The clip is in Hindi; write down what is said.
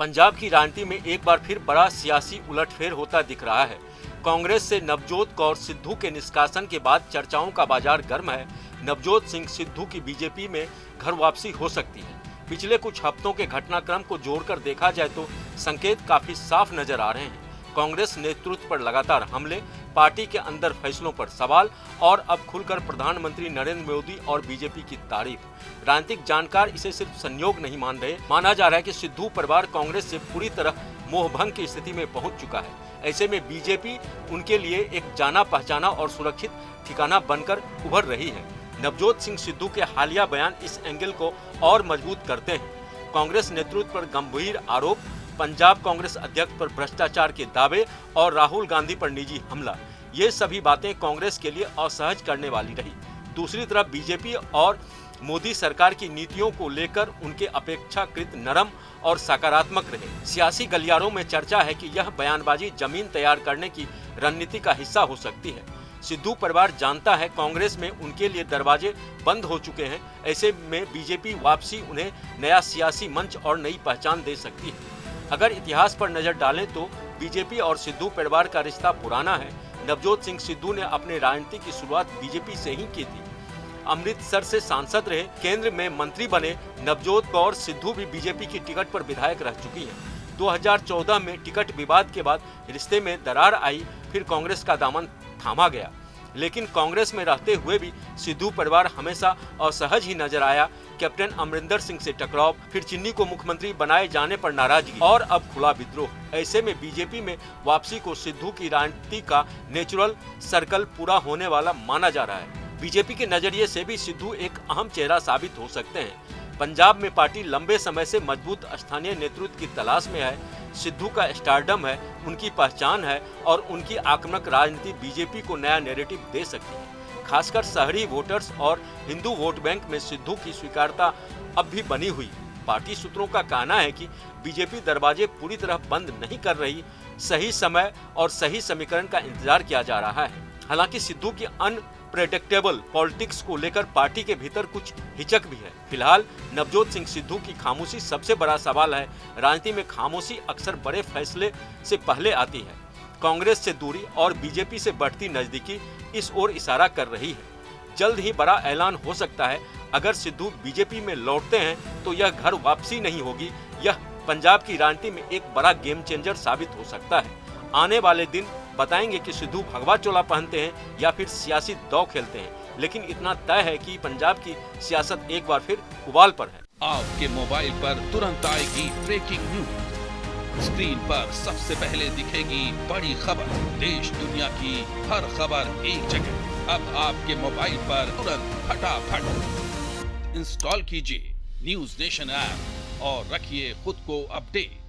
पंजाब की राजनीति में एक बार फिर बड़ा सियासी उलटफेर होता दिख रहा है। कांग्रेस से नवजोत कौर सिद्धू के निष्कासन के बाद चर्चाओं का बाजार गर्म है। नवजोत सिंह सिद्धू की बीजेपी में घर वापसी हो सकती है। पिछले कुछ हफ्तों के घटनाक्रम को जोड़कर देखा जाए तो संकेत काफी साफ नजर आ रहे हैं। कांग्रेस नेतृत्व पर लगातार हमले, पार्टी के अंदर फैसलों पर सवाल और अब खुलकर प्रधानमंत्री नरेंद्र मोदी और बीजेपी की तारीफ। राजनीतिक जानकार इसे सिर्फ संयोग नहीं मान रहे। माना जा रहा है कि सिद्धू परिवार कांग्रेस से पूरी तरह मोहभंग की स्थिति में पहुंच चुका है। ऐसे में बीजेपी उनके लिए एक जाना पहचाना और सुरक्षित ठिकाना बनकर उभर रही है। नवजोत सिंह सिद्धू के हालिया बयान इस एंगल को और मजबूत करते हैं। कांग्रेस नेतृत्व पर गंभीर आरोप, पंजाब कांग्रेस अध्यक्ष पर भ्रष्टाचार के दावे और राहुल गांधी पर निजी हमला, ये सभी बातें कांग्रेस के लिए असहज करने वाली रही। दूसरी तरफ बीजेपी और मोदी सरकार की नीतियों को लेकर उनके अपेक्षाकृत नरम और सकारात्मक रहे। सियासी गलियारों में चर्चा है कि यह बयानबाजी जमीन तैयार करने की रणनीति का हिस्सा हो सकती है। सिद्धू परिवार जानता है कांग्रेस में उनके लिए दरवाजे बंद हो चुके हैं। ऐसे में बीजेपी वापसी उन्हें नया सियासी मंच और नई पहचान दे सकती है। अगर इतिहास पर नजर डालें तो बीजेपी और सिद्धू परिवार का रिश्ता पुराना है। नवजोत सिंह सिद्धू ने अपने राजनीति की शुरुआत बीजेपी से ही की थी। अमृतसर से सांसद रहे, केंद्र में मंत्री बने। नवजोत कौर सिद्धू भी बीजेपी की टिकट पर विधायक रह चुकी हैं। 2014 में टिकट विवाद के बाद रिश्ते में दरार आई, फिर कांग्रेस का दामन थामा गया। लेकिन कांग्रेस में रहते हुए भी सिद्धू परिवार हमेशा असहज ही नजर आया। कैप्टन अमरिंदर सिंह से टकराव, फिर चिन्नी को मुख्यमंत्री बनाए जाने पर नाराजगी और अब खुला विद्रोह। ऐसे में बीजेपी में वापसी को सिद्धू की राजनीति का नेचुरल सर्कल पूरा होने वाला माना जा रहा है। बीजेपी के नजरिए से भी सिद्धू एक अहम चेहरा साबित हो सकते हैं। पंजाब में पार्टी लंबे समय से मजबूत स्थानीय नेतृत्व की तलाश में है। सिद्धू का स्टारडम है, उनकी पहचान है और उनकी आक्रामक राजनीति बीजेपी को नया नैरेटिव दे सकती है। खासकर शहरी वोटर्स और हिंदू वोट बैंक में सिद्धू की स्वीकार्यता अब भी बनी हुई है। पार्टी सूत्रों का कहना है कि बीजेपी दरवाजे पूरी तरह बंद नहीं कर रही, सही समय और सही समीकरण का इंतजार किया जा रहा है। हालांकि सिद्धू की अनप्रेडिक्टेबल पॉलिटिक्स को लेकर पार्टी के भीतर कुछ हिचक भी है। फिलहाल नवजोत सिंह सिद्धू की खामोशी सबसे बड़ा सवाल है। राजनीति में खामोशी अक्सर बड़े फैसले से पहले आती है। कांग्रेस से दूरी और बीजेपी से बढ़ती नजदीकी इस ओर इशारा कर रही है। जल्द ही बड़ा ऐलान हो सकता है। अगर सिद्धू बीजेपी में लौटते हैं तो यह घर वापसी नहीं होगी, यह पंजाब की राजनीति में एक बड़ा गेम चेंजर साबित हो सकता है। आने वाले दिन बताएंगे कि सिद्धू भगवा चोला पहनते हैं या फिर सियासी दांव खेलते हैं। लेकिन इतना तय है कि पंजाब की सियासत एक बार फिर उबाल पर है। आपके मोबाइल पर तुरंत आएगी ब्रेकिंग न्यूज। स्क्रीन पर सबसे पहले दिखेगी बड़ी खबर। देश दुनिया की हर खबर एक जगह। अब आपके मोबाइल पर तुरंत फटाफट इंस्टॉल कीजिए न्यूज नेशन ऐप और रखिए खुद को अपडेट।